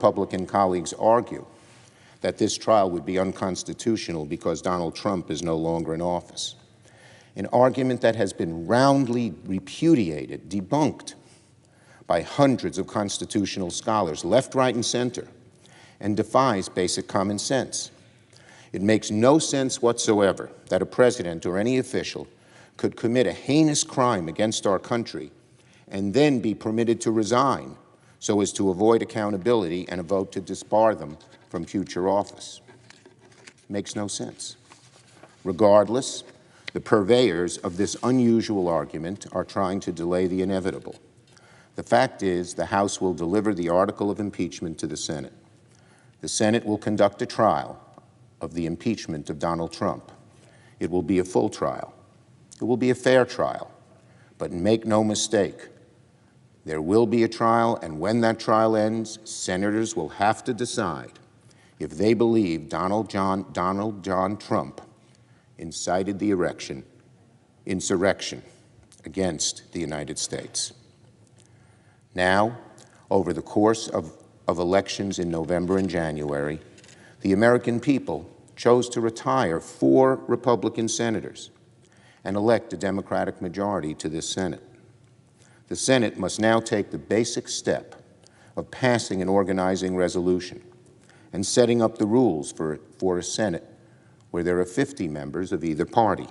Republican colleagues argue that this trial would be unconstitutional because Donald Trump is no longer in office, an argument that has been roundly repudiated, debunked by hundreds of constitutional scholars, left, right, and center, and defies basic common sense. It makes no sense whatsoever that a president or any official could commit a heinous crime against our country and then be permitted to resign so as to avoid accountability and a vote to disbar them from future office. Makes no sense. Regardless, the purveyors of this unusual argument are trying to delay the inevitable. The fact is, the House will deliver the article of impeachment to the Senate. The Senate will conduct a trial of the impeachment of Donald Trump. It will be a full trial. It will be a fair trial. But make no mistake, there will be a trial, and when that trial ends, senators will have to decide if they believe Donald John Trump incited the insurrection against the United States. Now, over the course of elections in November and January, the American people chose to retire 4 Republican senators and elect a Democratic majority to this Senate. The Senate must now take the basic step of passing an organizing resolution and setting up the rules for a Senate where there are 50 members of either party.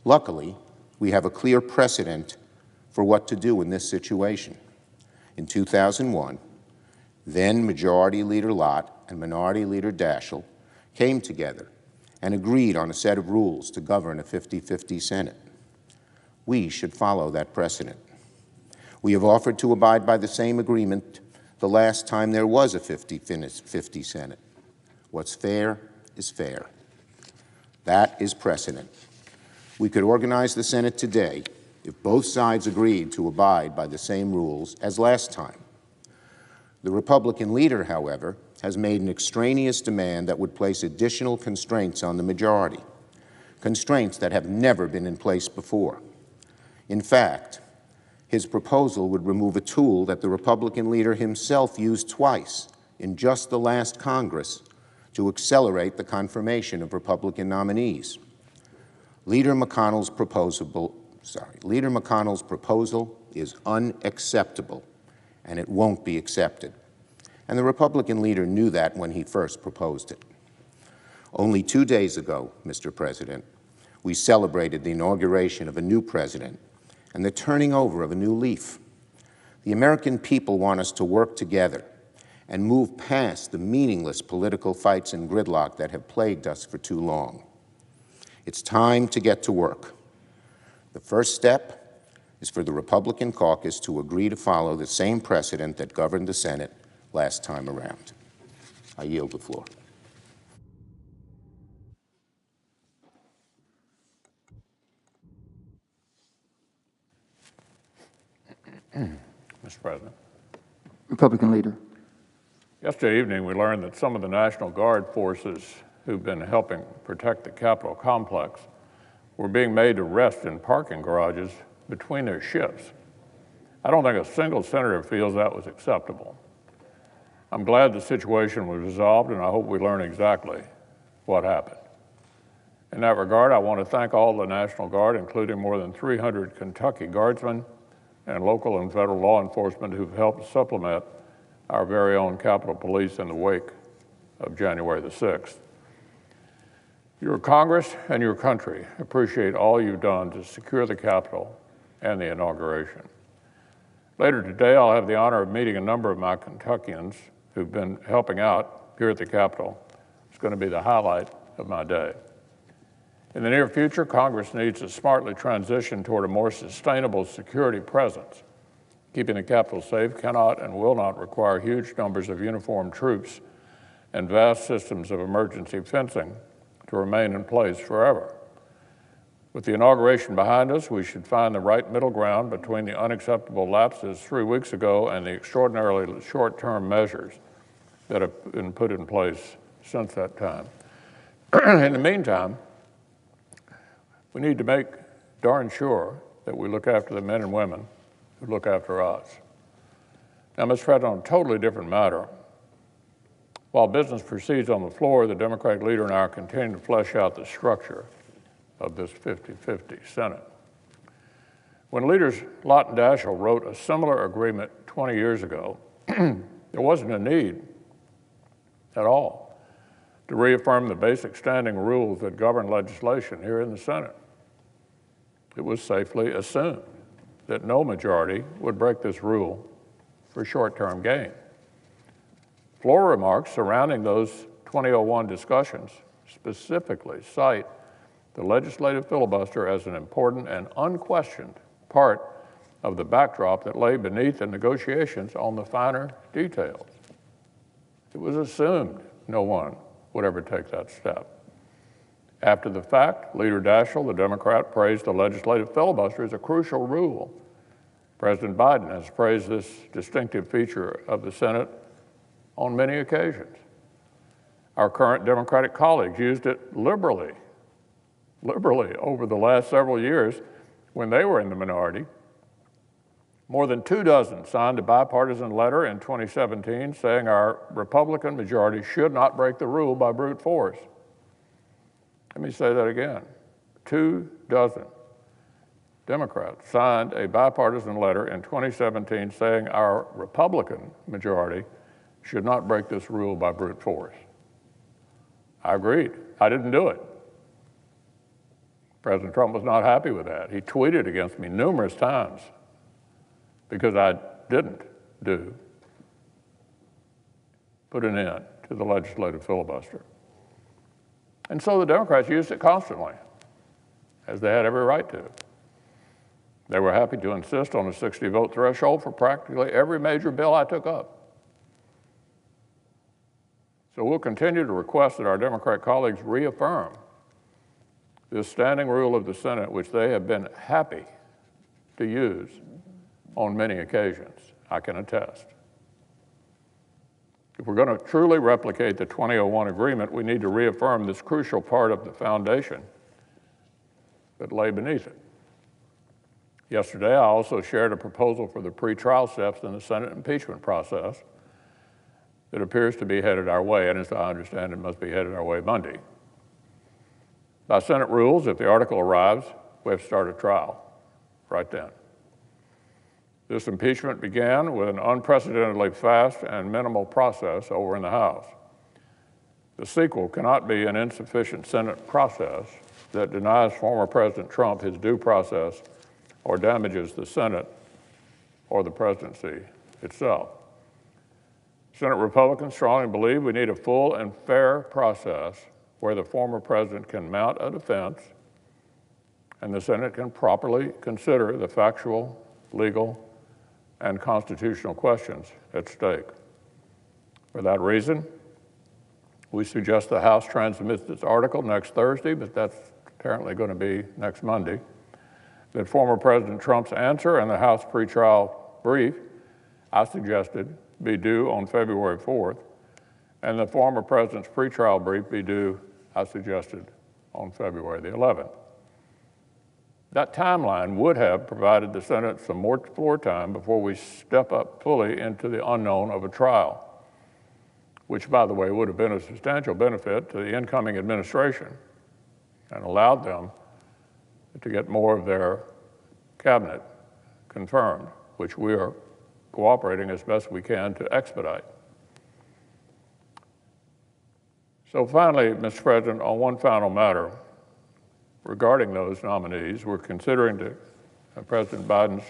Luckily, we have a clear precedent for what to do in this situation. In 2001, then Majority Leader Lott and Minority Leader Daschle came together and agreed on a set of rules to govern a 50-50 Senate. We should follow that precedent. We have offered to abide by the same agreement the last time there was a 50-50 Senate. What's fair is fair. That is precedent. We could organize the Senate today if both sides agreed to abide by the same rules as last time. The Republican leader, however, has made an extraneous demand that would place additional constraints on the majority, constraints that have never been in place before. In fact, his proposal would remove a tool that the Republican leader himself used twice in just the last Congress to accelerate the confirmation of Republican nominees. Leader McConnell's proposal is unacceptable, and it won't be accepted. And the Republican leader knew that when he first proposed it. Only 2 days ago, Mr. President, we celebrated the inauguration of a new president and the turning over of a new leaf. The American people want us to work together and move past the meaningless political fights and gridlock that have plagued us for too long. It's time to get to work. The first step is for the Republican caucus to agree to follow the same precedent that governed the Senate last time around. I yield the floor. Mr. President. Republican leader. Yesterday evening, we learned that some of the National Guard forces who've been helping protect the Capitol complex were being made to rest in parking garages between their shifts. I don't think a single senator feels that was acceptable. I'm glad the situation was resolved, and I hope we learn exactly what happened. In that regard, I want to thank all the National Guard, including more than 300 Kentucky Guardsmen and local and federal law enforcement who've helped supplement our very own Capitol Police in the wake of January the 6th. Your Congress and your country appreciate all you've done to secure the Capitol and the inauguration. Later today, I'll have the honor of meeting a number of my Kentuckians who've been helping out here at the Capitol. It's going to be the highlight of my day. In the near future, Congress needs to smartly transition toward a more sustainable security presence. Keeping the Capitol safe cannot and will not require huge numbers of uniformed troops and vast systems of emergency fencing to remain in place forever. With the inauguration behind us, we should find the right middle ground between the unacceptable lapses 3 weeks ago and the extraordinarily short-term measures that have been put in place since that time. In the meantime, we need to make darn sure that we look after the men and women who look after us. Now, Mr. President, on a totally different matter, While business proceeds on the floor, the Democratic leader and I are continuing to flesh out the structure of this 50-50 Senate. When leaders Lott and Daschle wrote a similar agreement 20 years ago, there wasn't a need at all to reaffirm the basic standing rules that govern legislation here in the Senate. It was safely assumed that no majority would break this rule for short-term gain. Floor remarks surrounding those 2001 discussions specifically cite the legislative filibuster as an important and unquestioned part of the backdrop that lay beneath the negotiations on the finer details. It was assumed no one would ever take that step. After the fact, Leader Daschle, the Democrat, praised the legislative filibuster as a crucial rule. President Biden has praised this distinctive feature of the Senate on many occasions. Our current Democratic colleagues used it liberally over the last several years when they were in the minority. More than 24 signed a bipartisan letter in 2017 saying our Republican majority should not break the rule by brute force. Let me say that again. 24 Democrats signed a bipartisan letter in 2017 saying our Republican majority should not break this rule by brute force. I agreed. I didn't do it. President Trump was not happy with that. He tweeted against me numerous times because I didn't put an end to the legislative filibuster. And so the Democrats used it constantly, as they had every right to. They were happy to insist on a 60-vote threshold for practically every major bill I took up. So we'll continue to request that our Democrat colleagues reaffirm this standing rule of the Senate, which they have been happy to use on many occasions, I can attest. If we're going to truly replicate the 2001 agreement, we need to reaffirm this crucial part of the foundation that lay beneath it. Yesterday, I also shared a proposal for the pretrial steps in the Senate impeachment process that appears to be headed our way, and as I understand it, must be headed our way Monday. By Senate rules, if the article arrives, we have to start a trial right then. This impeachment began with an unprecedentedly fast and minimal process over in the House. The sequel cannot be an insufficient Senate process that denies former President Trump his due process or damages the Senate or the presidency itself. Senate Republicans strongly believe we need a full and fair process where the former president can mount a defense and the Senate can properly consider the factual, legal, and constitutional questions at stake. For that reason, we suggest the House transmits this article next Thursday, but that's apparently going to be next Monday, that former President Trump's answer and the House pretrial brief, I suggested, be due on February 4th, and the former president's pretrial brief be due, I suggested, on February the 11th. That timeline would have provided the Senate some more floor time before we step up fully into the unknown of a trial, which, by the way, would have been a substantial benefit to the incoming administration and allowed them to get more of their cabinet confirmed, which we are cooperating as best we can to expedite. So finally, Mr. President, on one final matter, regarding those nominees, we're considering President Biden's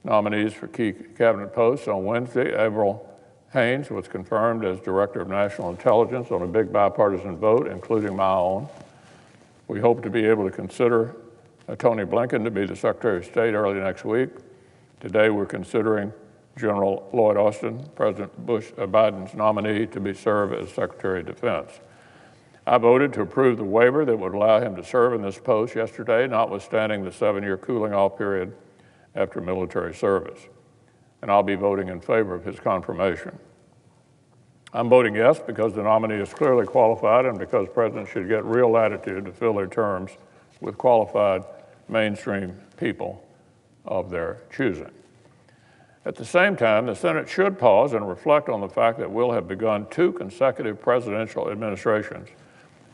nominees for key cabinet posts. On Wednesday, Avril Haines was confirmed as Director of National Intelligence on a big bipartisan vote, including my own. We hope to be able to consider Tony Blinken to be the Secretary of State early next week. Today, we're considering General Lloyd Austin, President Biden's nominee, to serve as Secretary of Defense. I voted to approve the waiver that would allow him to serve in this post yesterday, notwithstanding the 7-year cooling off period after military service. And I'll be voting in favor of his confirmation. I'm voting yes because the nominee is clearly qualified and because presidents should get real latitude to fill their terms with qualified mainstream people of their choosing. At the same time, the Senate should pause and reflect on the fact that we'll have begun 2 consecutive presidential administrations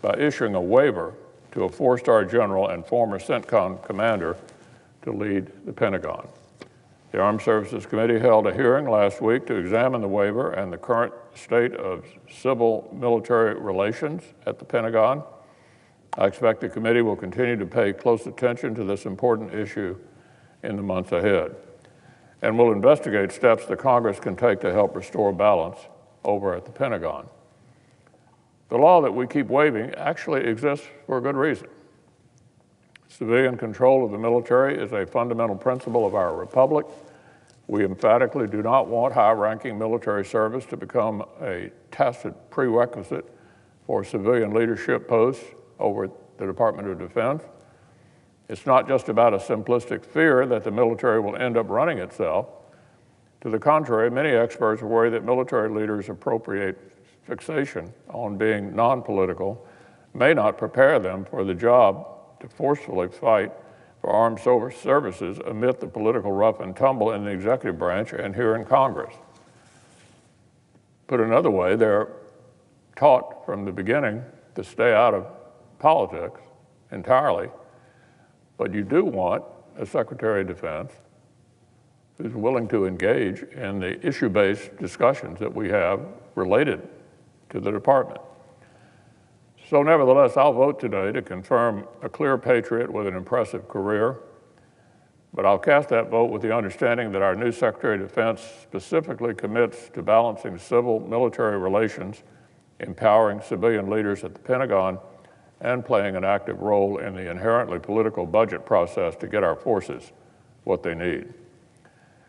by issuing a waiver to a 4-star general and former CENTCOM commander to lead the Pentagon. The Armed Services Committee held a hearing last week to examine the waiver and the current state of civil-military relations at the Pentagon. I expect the committee will continue to pay close attention to this important issue in the months ahead, and will investigate steps that Congress can take to help restore balance over at the Pentagon. The law that we keep waiving actually exists for a good reason. Civilian control of the military is a fundamental principle of our republic. We emphatically do not want high-ranking military service to become a tacit prerequisite for civilian leadership posts over at the Department of Defense. It's not just about a simplistic fear that the military will end up running itself. To the contrary, many experts worry that military leaders' appropriate fixation on being non-political may not prepare them for the job to forcefully fight for armed services amid the political rough and tumble in the executive branch and here in Congress. Put another way, they're taught from the beginning to stay out of politics entirely, but you do want a Secretary of Defense who's willing to engage in the issue-based discussions that we have related to the department. So nevertheless, I'll vote today to confirm a clear patriot with an impressive career, but I'll cast that vote with the understanding that our new Secretary of Defense specifically commits to balancing civil-military relations, empowering civilian leaders at the Pentagon, and playing an active role in the inherently political budget process to get our forces what they need.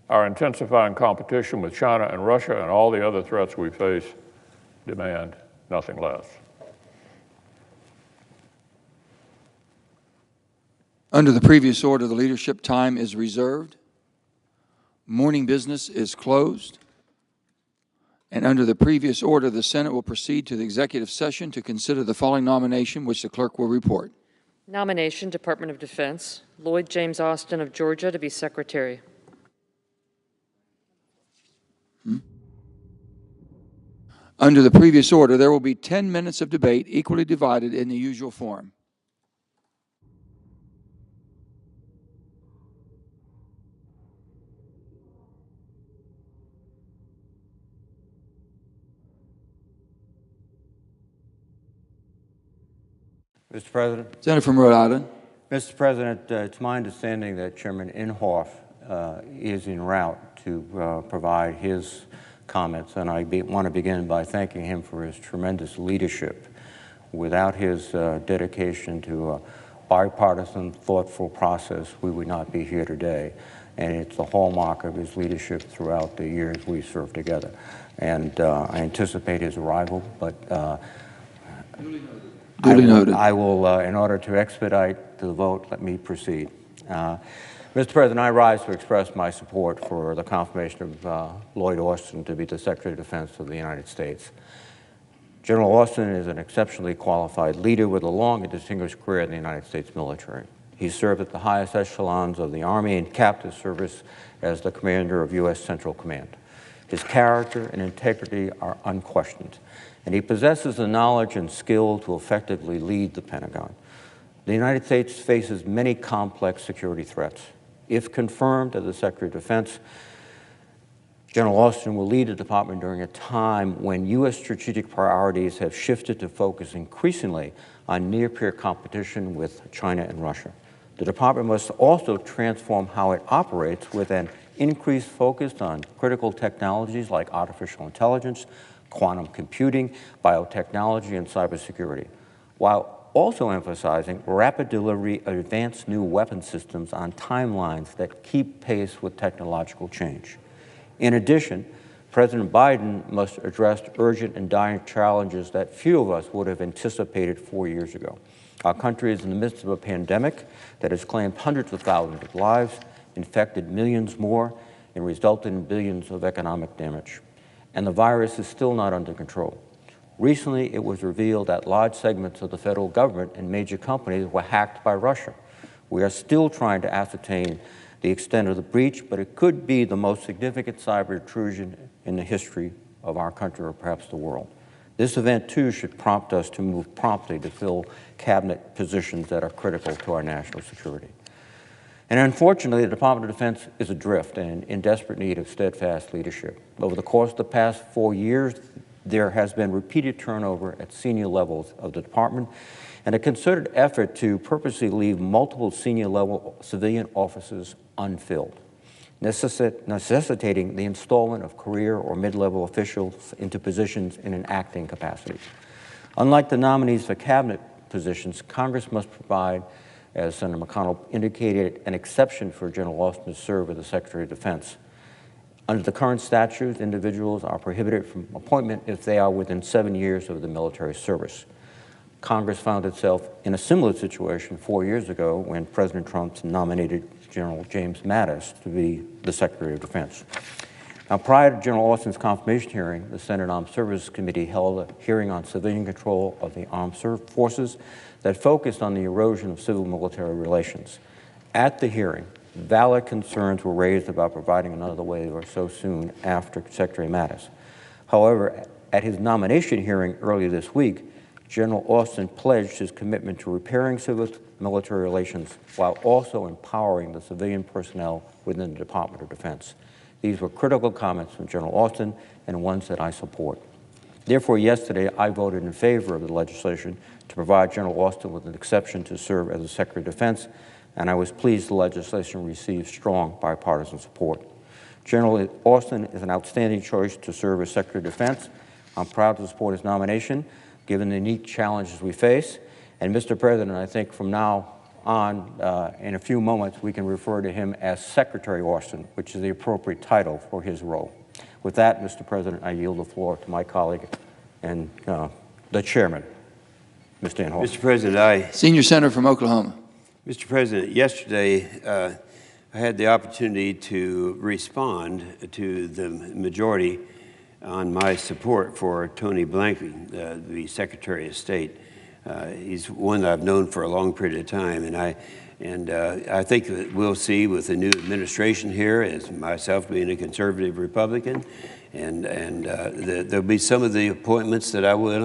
Our intensifying competition with China and Russia and all the other threats we face demand nothing less. Under the previous order, the leadership time is reserved. Morning business is closed. And under the previous order, the Senate will proceed to the executive session to consider the following nomination, which the clerk will report. Nomination, Department of Defense, Lloyd James Austin of Georgia to be Secretary. Under the previous order, there will be 10 minutes of debate equally divided in the usual form. Mr. President. Senator from Rhode Island. Mr. President, it's my understanding that Chairman Inhofe is en route to provide his comments, and I want to begin by thanking him for his tremendous leadership. Without his dedication to a bipartisan, thoughtful process, we would not be here today, and it's the hallmark of his leadership throughout the years we served together. And I anticipate his arrival, but Duly noted. I will, in order to expedite the vote, let me proceed. Mr. President, I rise to express my support for the confirmation of Lloyd Austin to be the Secretary of Defense of the United States. General Austin is an exceptionally qualified leader with a long and distinguished career in the United States military. He served at the highest echelons of the Army and capped his service as the commander of U.S. Central Command. His character and integrity are unquestioned, and he possesses the knowledge and skill to effectively lead the Pentagon. The United States faces many complex security threats. If confirmed as the Secretary of Defense, General Austin will lead the department during a time when U.S. strategic priorities have shifted to focus increasingly on near-peer competition with China and Russia. The department must also transform how it operates with an increased focus on critical technologies like artificial intelligence, quantum computing, biotechnology, and cybersecurity, while also emphasizing rapid delivery of advanced new weapon systems on timelines that keep pace with technological change. In addition, President Biden must address urgent and dire challenges that few of us would have anticipated 4 years ago. Our country is in the midst of a pandemic that has claimed hundreds of thousands of lives, infected millions more, and resulted in billions of economic damage. And the virus is still not under control. Recently, it was revealed that large segments of the federal government and major companies were hacked by Russia. We are still trying to ascertain the extent of the breach, but it could be the most significant cyber intrusion in the history of our country or perhaps the world. This event, too, should prompt us to move promptly to fill cabinet positions that are critical to our national security. And unfortunately, the Department of Defense is adrift and in desperate need of steadfast leadership. Over the course of the past 4 years, there has been repeated turnover at senior levels of the department and a concerted effort to purposely leave multiple senior-level civilian offices unfilled, necessitating the installment of career or mid-level officials into positions in an acting capacity. Unlike the nominees for cabinet positions, Congress must provide, as Senator McConnell indicated, an exception for General Austin to serve as the Secretary of Defense. Under the current statutes, individuals are prohibited from appointment if they are within 7 years of the military service. Congress found itself in a similar situation 4 years ago when President Trump nominated General James Mattis to be the Secretary of Defense. Now, prior to General Austin's confirmation hearing, the Senate Armed Services Committee held a hearing on civilian control of the armed forces that focused on the erosion of civil-military relations. At the hearing, valid concerns were raised about providing another waiver so soon after Secretary Mattis. However, at his nomination hearing earlier this week, General Austin pledged his commitment to repairing civil-military relations while also empowering the civilian personnel within the Department of Defense. These were critical comments from General Austin and ones that I support. Therefore, yesterday, I voted in favor of the legislation to provide General Austin with an exception to serve as the Secretary of Defense, and I was pleased the legislation received strong bipartisan support. General Austin is an outstanding choice to serve as Secretary of Defense. I'm proud to support his nomination, given the unique challenges we face. And Mr. President, I think from now on, in a few moments, we can refer to him as Secretary Austin, which is the appropriate title for his role. With that, Mr. President, I yield the floor to my colleague and the chairman, Mr. Inhofe. Mr. President, Senior Senator from Oklahoma. Mr. President, yesterday I had the opportunity to respond to the majority on my support for Tony Blinken, the Secretary of State. He's one that I've known for a long period of time, and I think that we'll see with the new administration here, as myself being a conservative Republican, and there'll be some of the appointments that I will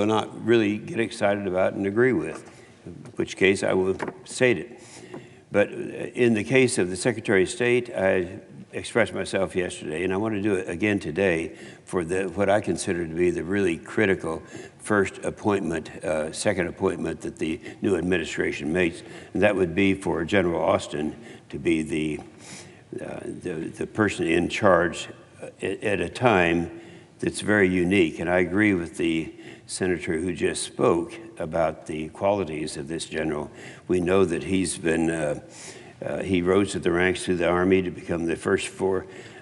not really get excited about and agree with, in which case I will state it. But in the case of the Secretary of State, I expressed myself yesterday, and I want to do it again today for what I consider to be the really critical first appointment, second appointment that the new administration makes, and that would be for General Austin to be the person in charge at a time that's very unique. And I agree with the senator who just spoke about the qualities of this general. We know that he's been he rose to the ranks through the Army to become the first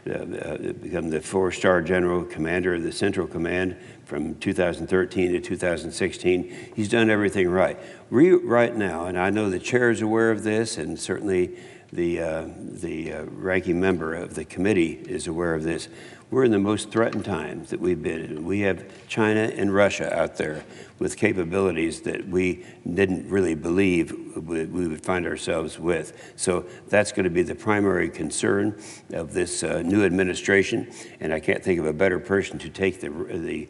become the four-star general commander of the Central Command from 2013 to 2016. He's done everything right. Right now, and I know the chair is aware of this, and certainly the ranking member of the committee is aware of this. We're in the most threatened times that we've been in. We have China and Russia out there with capabilities that we didn't really believe we would find ourselves with. So that's going to be the primary concern of this new administration, and I can't think of a better person to take the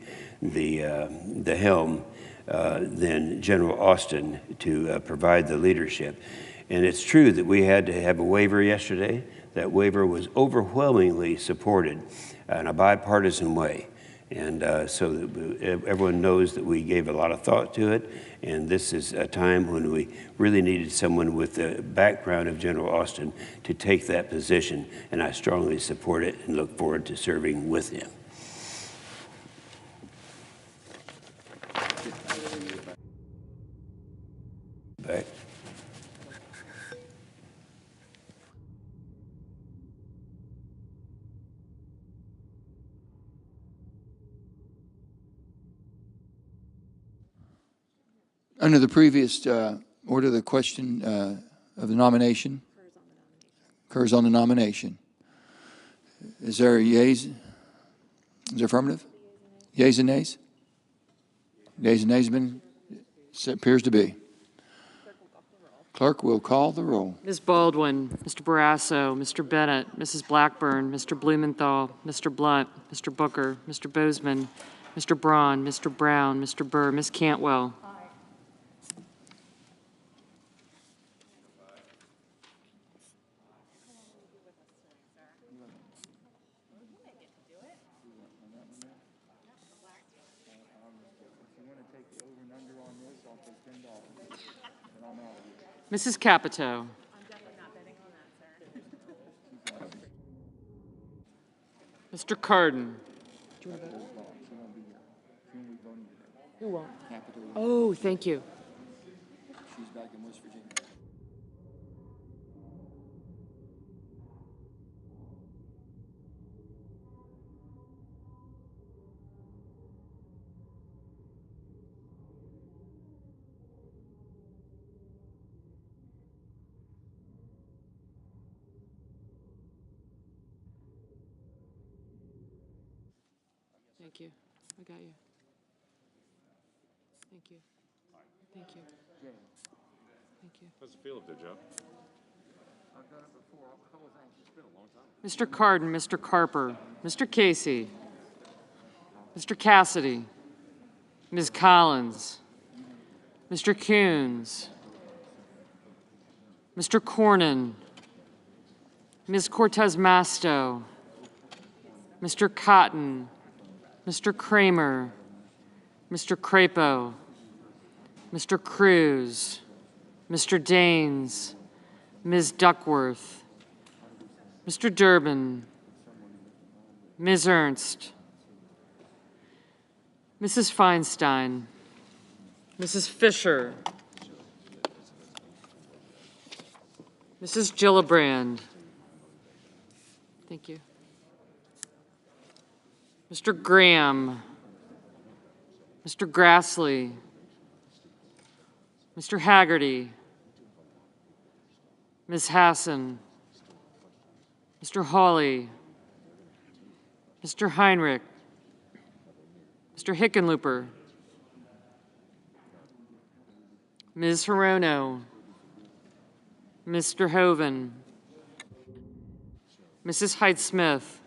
helm than General Austin to provide the leadership. And it's true that we had to have a waiver yesterday. That waiver was overwhelmingly supported in a bipartisan way. And so that everyone knows that we gave a lot of thought to it. And this is a time when we really needed someone with the background of General Austin to take that position. And I strongly support it and look forward to serving with him. Back. Under the previous order, the question of the nomination occurs on the nomination. Is there yeas? Is there affirmative? Yeas and nays? Yeas and nays have been, appears to be. Clerk will call the roll. Ms. Baldwin, Mr. Barrasso, Mr. Bennett, Mrs. Blackburn, Mr. Blumenthal, Mr. Blunt, Mr. Booker, Mr. Bozeman, Mr. Braun, Mr. Brown, Mr. Burr, Ms. Cantwell. Mrs. Capito. Mr. Cardin. Who won't? Oh, thank you. She's back in West Virginia. Thank you. I got you. Thank you. Thank you. Thank you. How's it feel up there, Joe? I've done it before. A couple of things. It's been a long time. Mr. Cardin, Mr. Carper, Mr. Casey, Mr. Cassidy, Ms. Collins, Mr. Coons, Mr. Cornyn, Ms. Cortez Masto, Mr. Cotton, Mr. Kramer, Mr. Crapo, Mr. Cruz, Mr. Daines, Ms. Duckworth, Mr. Durbin, Ms. Ernst, Mrs. Feinstein, Mrs. Fisher, Mrs. Gillibrand. Thank you. Mr. Graham, Mr. Grassley, Mr. Haggerty, Ms. Hassan, Mr. Hawley, Mr. Heinrich, Mr. Hickenlooper, Ms. Hirono, Mr. Hoven, Mrs. Height-Smith,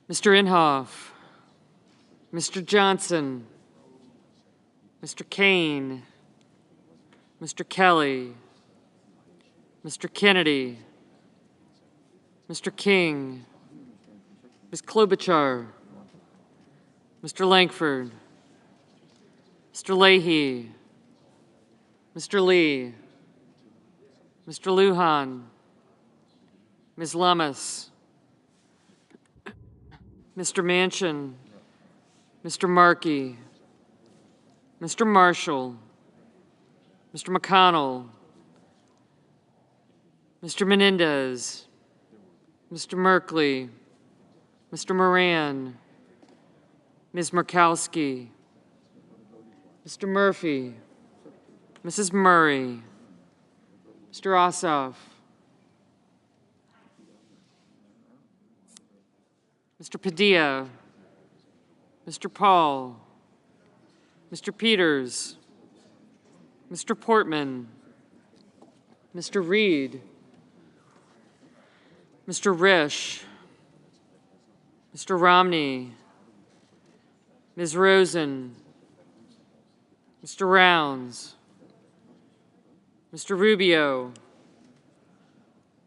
Mr. Inhofe, Mr. Johnson, Mr. Kane, Mr. Kelly, Mr. Kennedy, Mr. King, Ms. Klobuchar, Mr. Langford, Mr. Leahy, Mr. Lee, Mr. Lujan, Ms. Lummis, Mr. Manchin, Mr. Markey, Mr. Marshall, Mr. McConnell, Mr. Menendez, Mr. Merkley, Mr. Moran, Ms. Murkowski, Mr. Murphy, Mrs. Murray, Mr. Ossoff, Mr. Padilla, Mr. Paul, Mr. Peters, Mr. Portman, Mr. Reed, Mr. Risch, Mr. Romney, Ms. Rosen, Mr. Rounds, Mr. Rubio,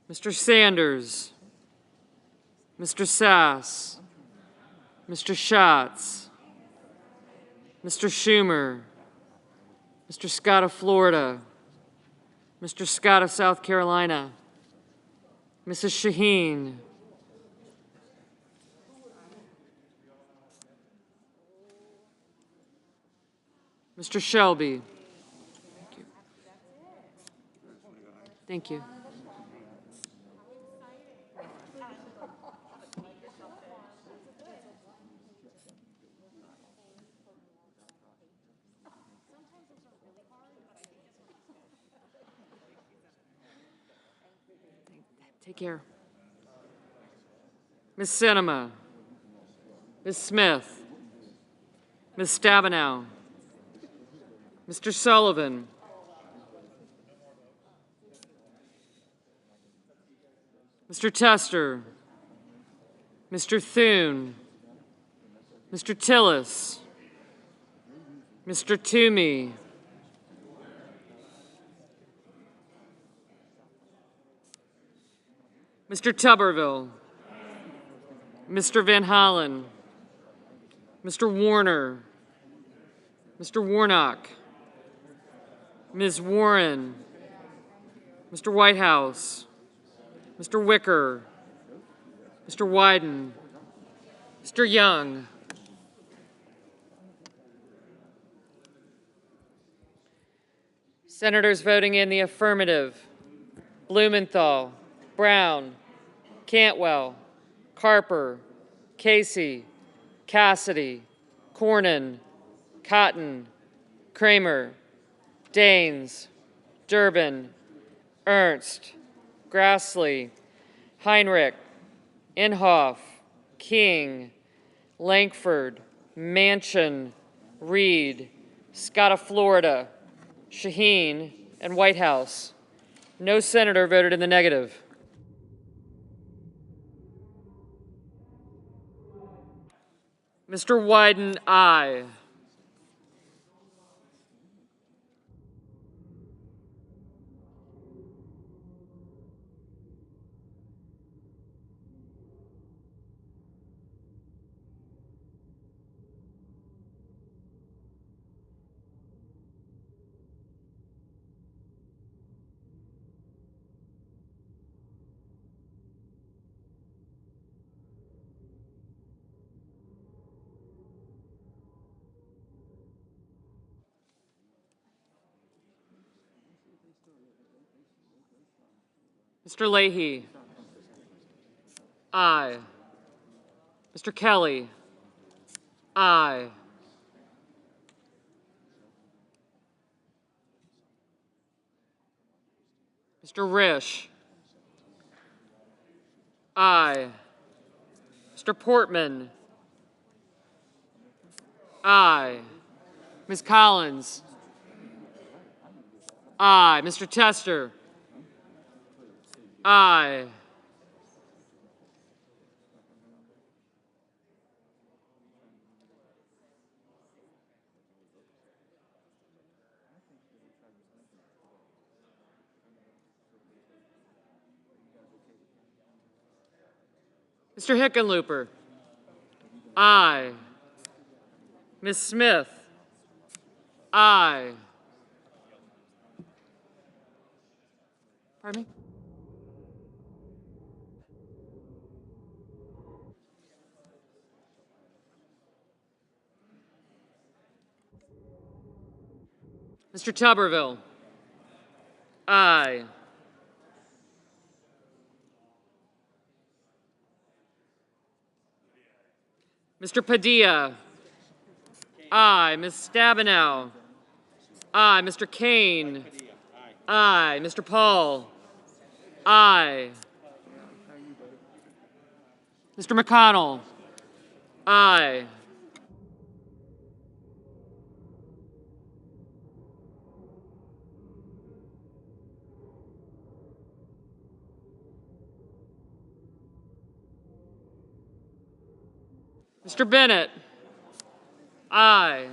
Mr. Sanders, Mr. Sass, Mr. Schatz, Mr. Schumer, Mr. Scott of Florida, Mr. Scott of South Carolina, Mrs. Shaheen, Mr. Shelby. Thank you. Take care. Ms. Sinema, Ms. Smith, Ms. Stabenow, Mr. Sullivan, Mr. Tester, Mr. Thune, Mr. Tillis, Mr. Toomey, Mr. Tuberville, Mr. Van Hollen, Mr. Warner, Mr. Warnock, Ms. Warren, Mr. Whitehouse, Mr. Wicker, Mr. Wyden, Mr. Young, Senators voting in the affirmative: Blumenthal, Brown, Cantwell, Carper, Casey, Cassidy, Cornyn, Cotton, Kramer, Daines, Durbin, Ernst, Grassley, Heinrich, Inhofe, King, Lankford, Manchin, Reed, Scott of Florida, Shaheen, and Whitehouse. No senator voted in the negative. Mr. Wyden, aye. Mr. Leahy, aye. Mr. Kelly, aye. Mr. Risch, aye. Mr. Portman, aye. Ms. Collins, aye. Mr. Tester, aye. Mr. Hickenlooper, aye. Ms. Smith, aye. Pardon me? Mr. Tuberville, aye. Mr. Padilla, aye. Ms. Stabenow, aye. Mr. Kane, aye. Mr. Paul, aye. Mr. McConnell, aye. Mr. Bennett, aye.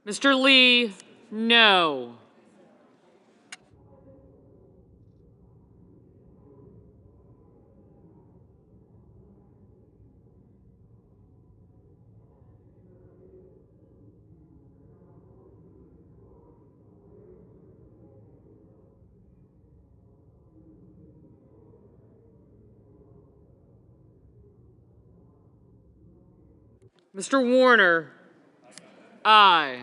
Mr. Lee, no. Mr. Warner, aye.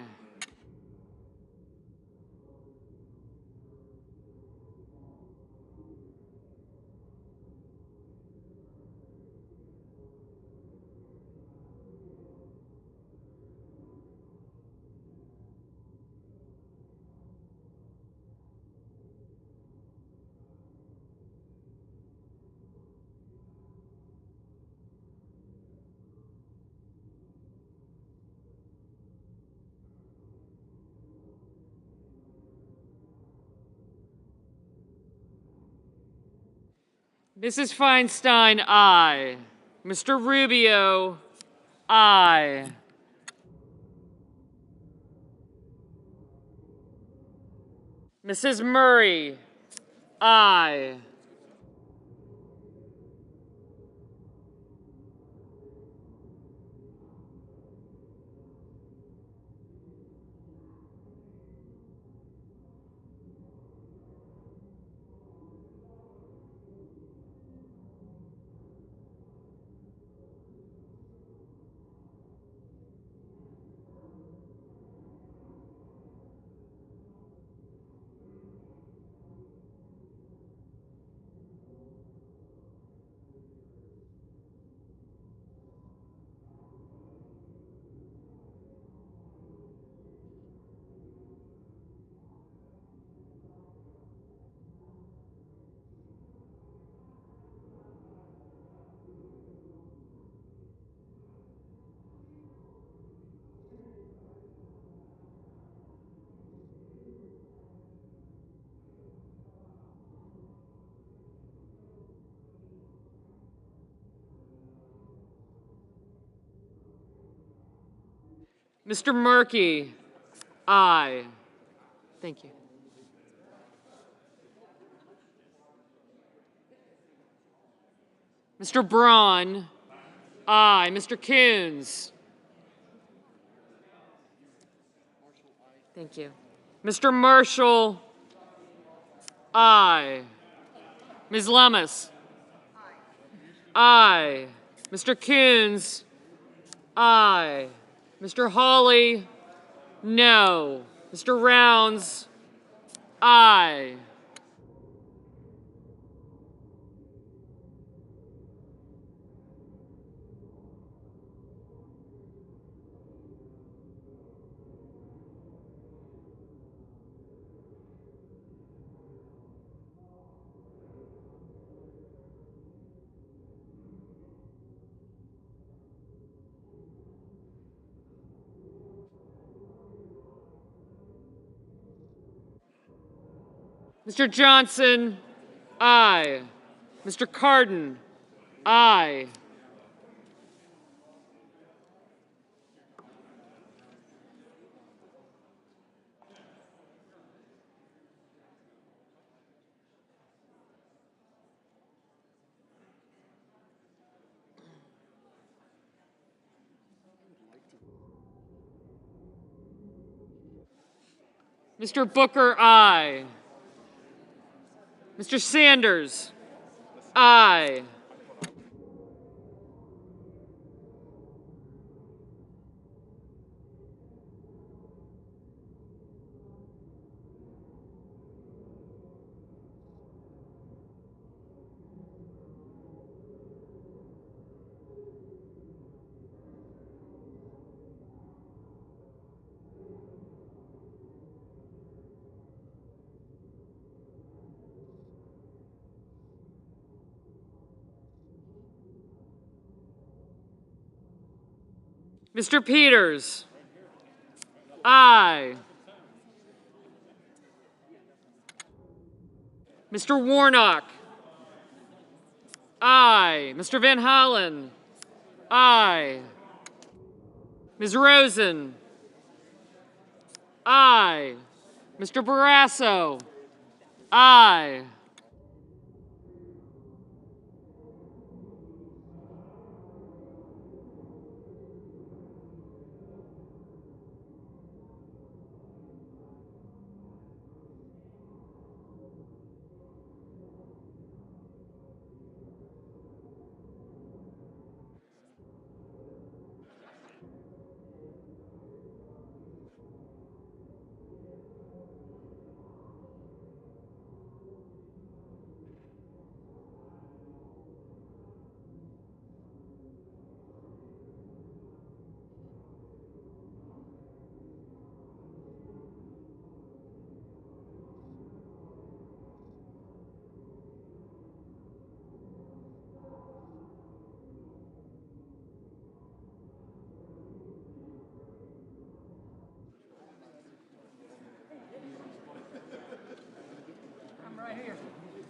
Mrs. Feinstein, aye. Mr. Rubio, aye. Mrs. Murray, aye. Mr. Murky, aye. Thank you. Mr. Braun, aye. Mr. Coons. Thank you. Mr. Marshall, aye. Ms. Lummis, aye. Mr. Coons, aye. Mr. Hawley, no. Mr. Rounds, aye. Mr. Johnson, aye. Mr. Cardin, aye. Mr. Booker, aye. Mr. Sanders, aye. Mr. Peters, aye. Mr. Warnock, aye. Mr. Van Hollen, aye. Ms. Rosen, aye. Mr. Barrasso, aye.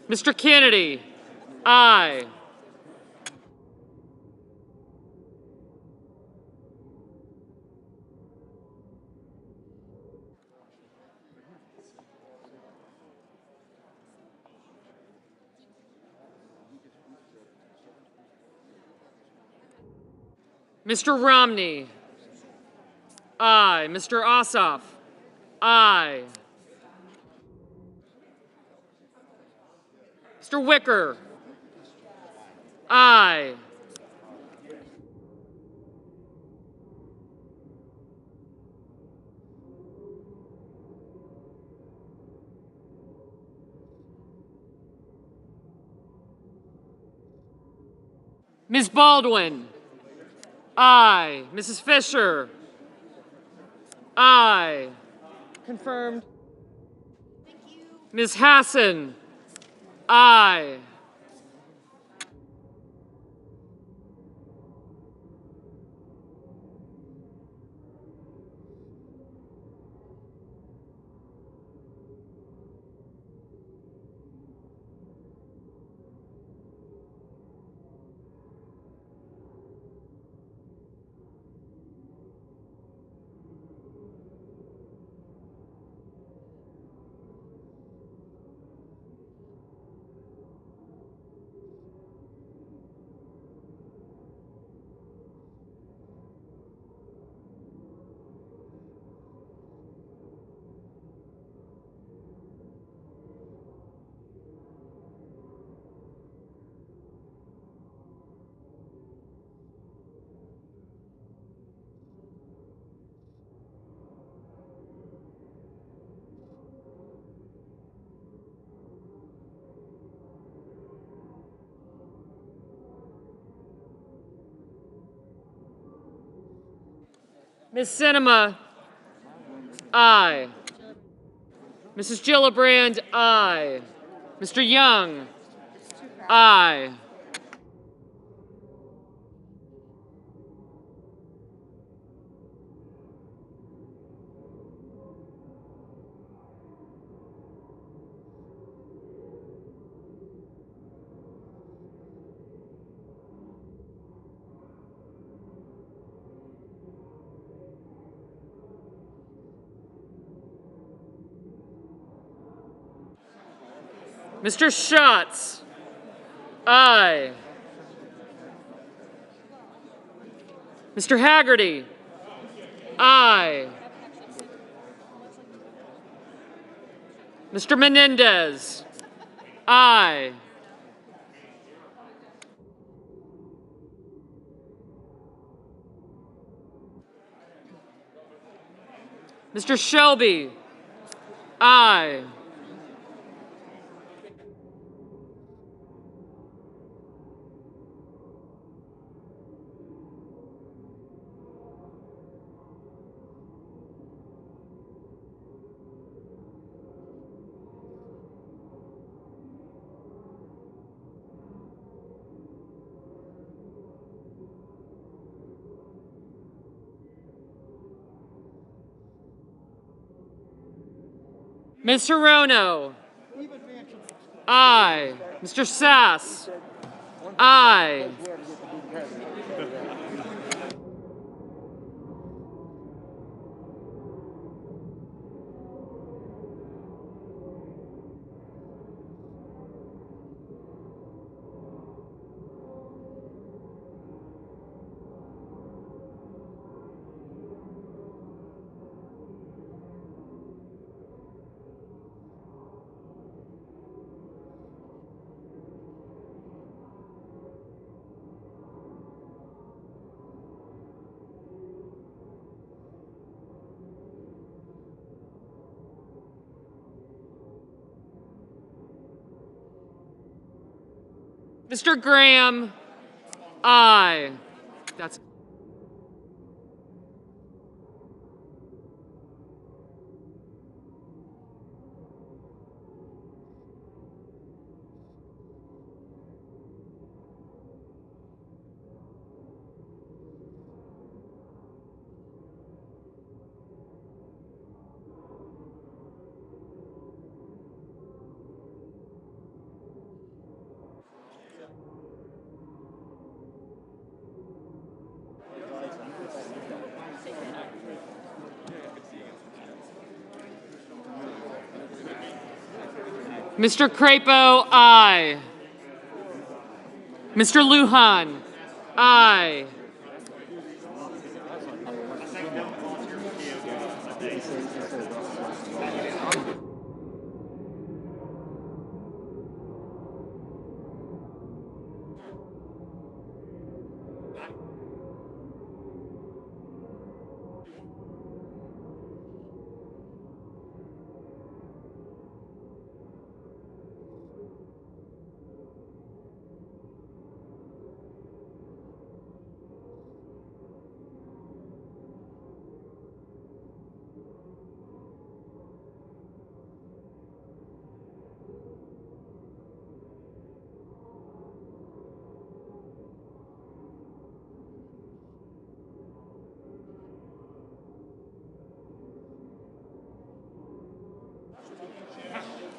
Mr. Kennedy, Aye. Mr. Romney. Aye. Mr. Ossoff. Aye. Mr. Wicker. Aye. Ms. Baldwin. Aye. Mrs. Fisher. Aye. Confirmed. Ms. Hassan. Aye. Ms. Sinema. Aye. Mrs. Gillibrand. Aye. Mr. Young. Aye. Mr. Schatz. Aye. Mr. Haggerty. Aye. Mr. Menendez. Aye. Mr. Shelby. Aye. Ms. Hirono. Aye. Mr. Sass. Aye. Mr. Graham. Aye. That's Mr. Crapo, aye. Mr. Lujan, aye.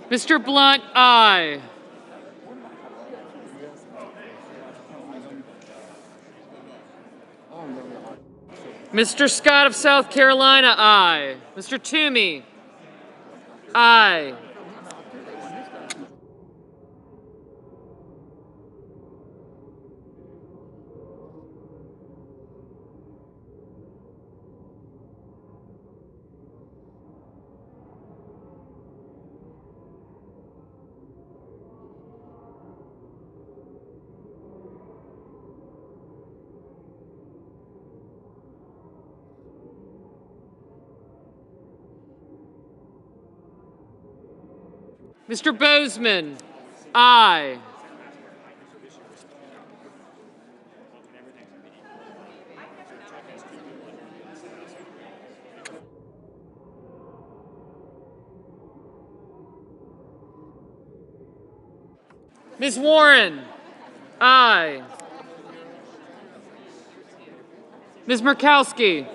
Mr. Blunt, aye. Mr. Scott of South Carolina, aye. Mr. Toomey, aye. Mr. Bozeman, aye. Ms. Warren, aye. Ms. Murkowski,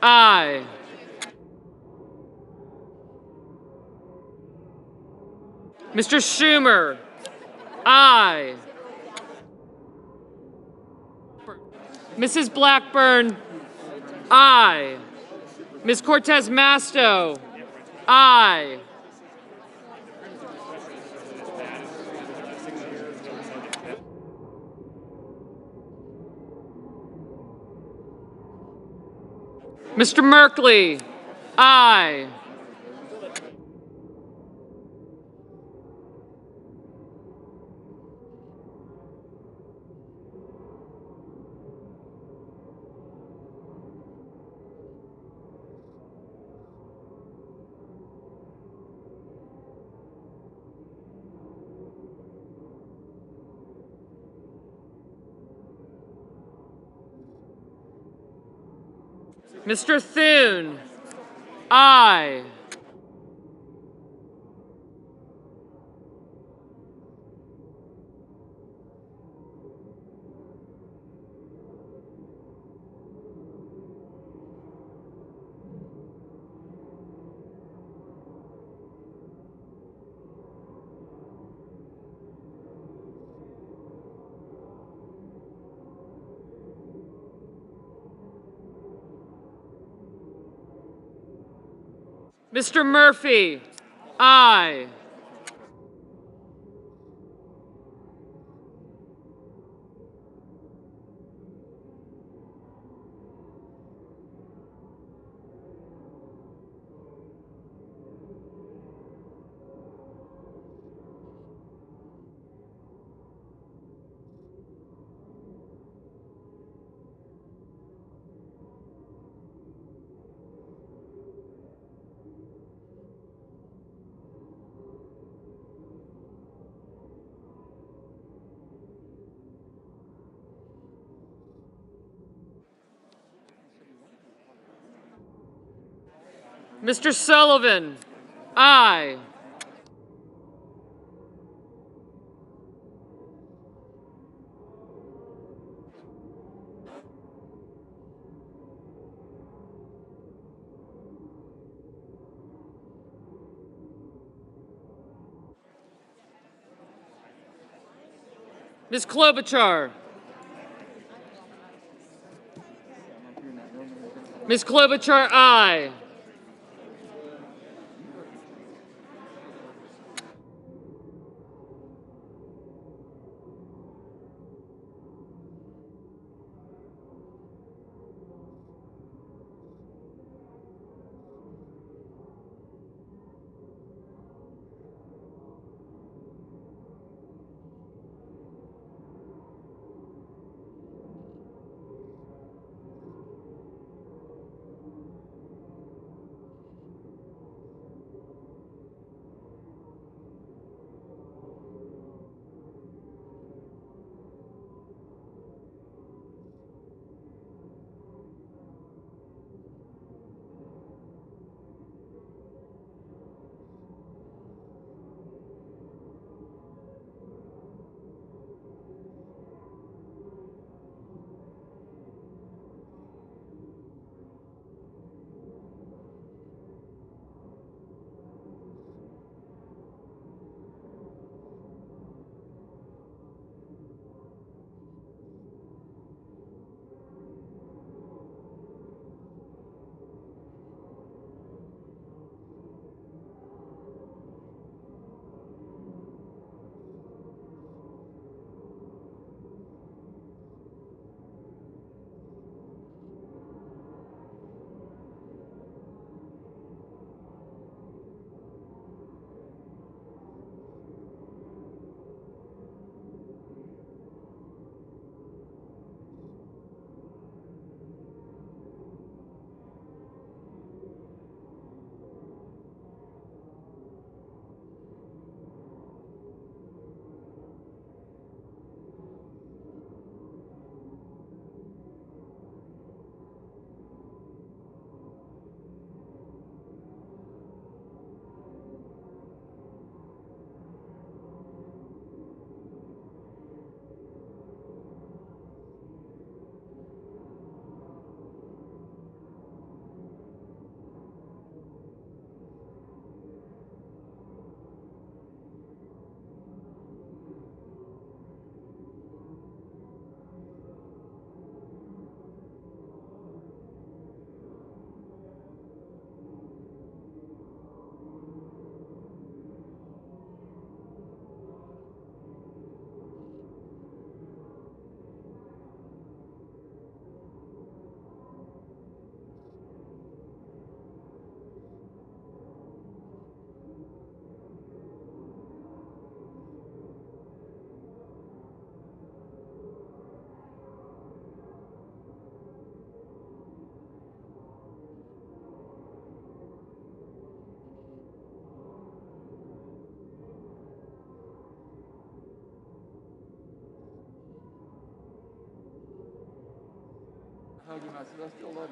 aye. Mr. Schumer, aye. Mrs. Blackburn, aye. Ms. Cortez Masto, aye. Mr. Merkley, aye. Mr. Thune, aye. Mr. Murphy, aye. Mr. Sullivan, aye. Ms. Klobuchar. Ms. Klobuchar, aye.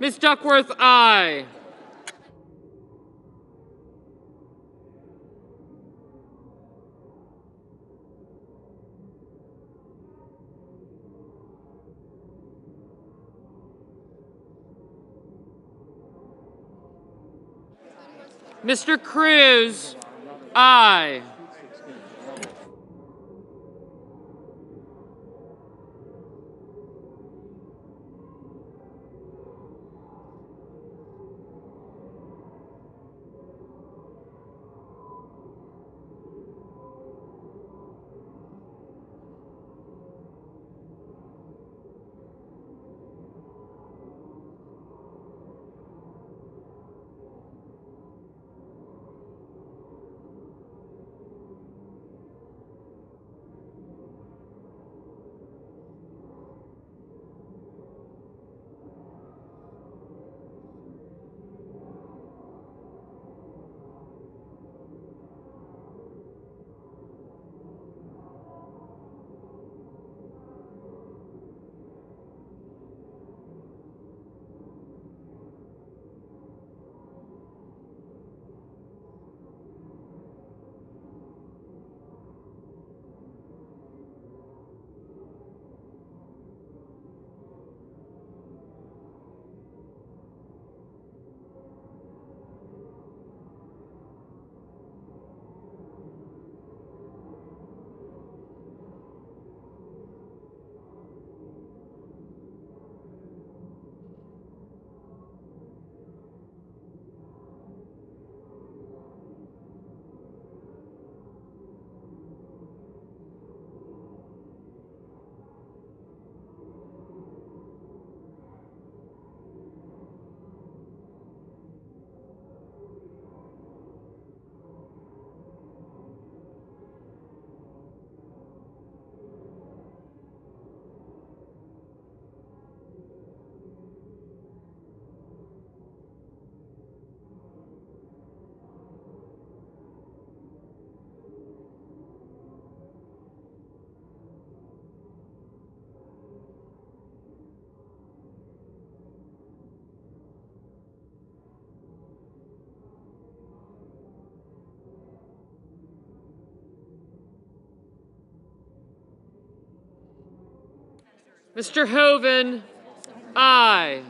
Ms. Duckworth, aye. Mr. Cruz, aye. Mr. Hoven, aye.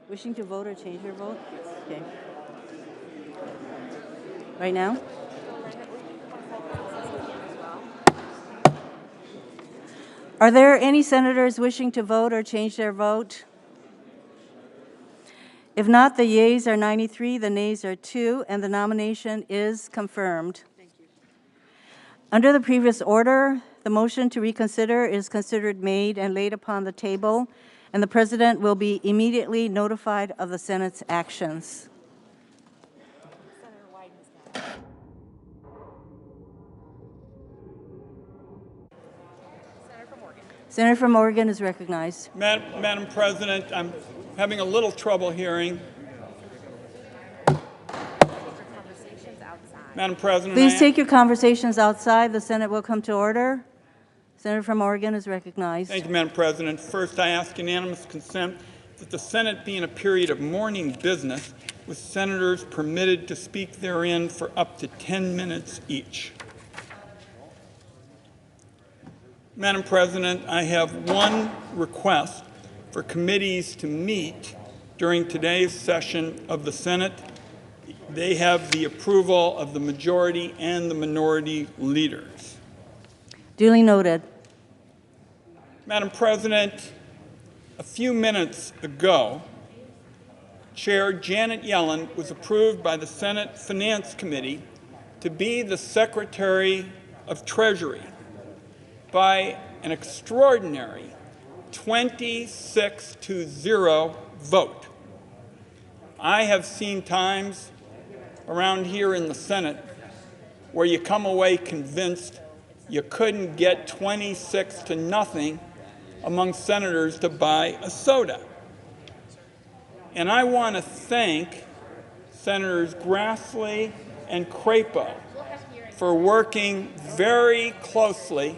Wishing to vote or change your vote? Okay. Right now? Are there any senators wishing to vote or change their vote? If not, the yeas are 93, the nays are 2, and the nomination is confirmed. Thank you. Under the previous order, the motion to reconsider is considered made and laid upon the table, and the President will be immediately notified of the Senate's actions. Senator from Oregon is recognized. Madam President, I'm having a little trouble hearing. Madam President, Please take your conversations outside. The Senate will come to order. Senator from Oregon is recognized. Thank you, Madam President. First, I ask unanimous consent that the Senate be in a period of morning business, with senators permitted to speak therein for up to 10 minutes each. Madam President, I have one request for committees to meet during today's session of the Senate. They have the approval of the majority and the minority leaders. Duly noted. Madam President, a few minutes ago, Chair Janet Yellen was approved by the Senate Finance Committee to be the Secretary of Treasury by an extraordinary 26-0 vote. I have seen times around here in the Senate where you come away convinced you couldn't get 26-0 among senators to buy a soda. And I want to thank Senators Grassley and Crapo for working very closely.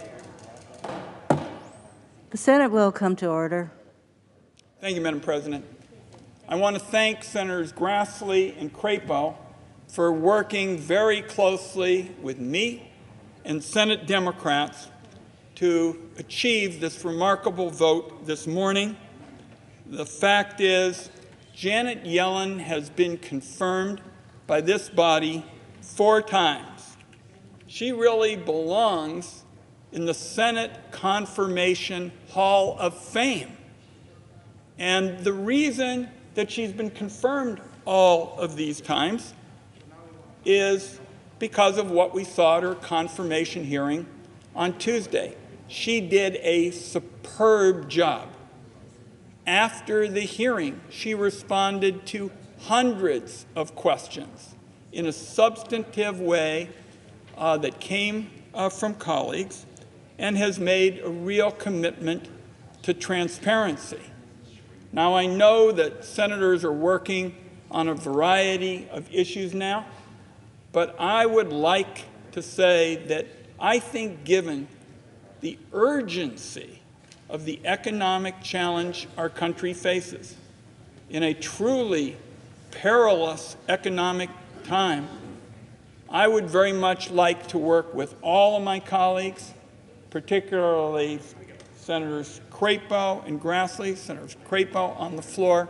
The Senate will come to order. Thank you, Madam President. I want to thank Senators Grassley and Crapo for working very closely with me and Senate Democrats to achieve this remarkable vote this morning. The fact is, Janet Yellen has been confirmed by this body 4 times. She really belongs in the Senate Confirmation Hall of Fame. And the reason that she's been confirmed all of these times is because of what we saw at her confirmation hearing on Tuesday. She did a superb job. After the hearing, she responded to hundreds of questions in a substantive way that came from colleagues, and has made a real commitment to transparency. Now, I know that senators are working on a variety of issues now, but I would like to say that I think, given the urgency of the economic challenge our country faces, in a truly perilous economic time, I would very much like to work with all of my colleagues, particularly Senators Crapo and Grassley, Senators Crapo on the floor,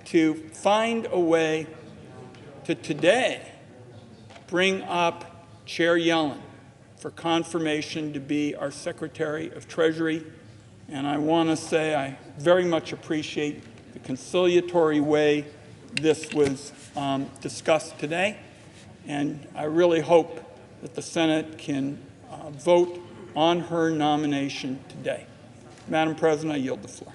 to find a way to today bring up Chair Yellen for confirmation to be our Secretary of Treasury. And I want to say I very much appreciate the conciliatory way this was discussed today. And I really hope that the Senate can vote on her nomination today. Madam President, I yield the floor.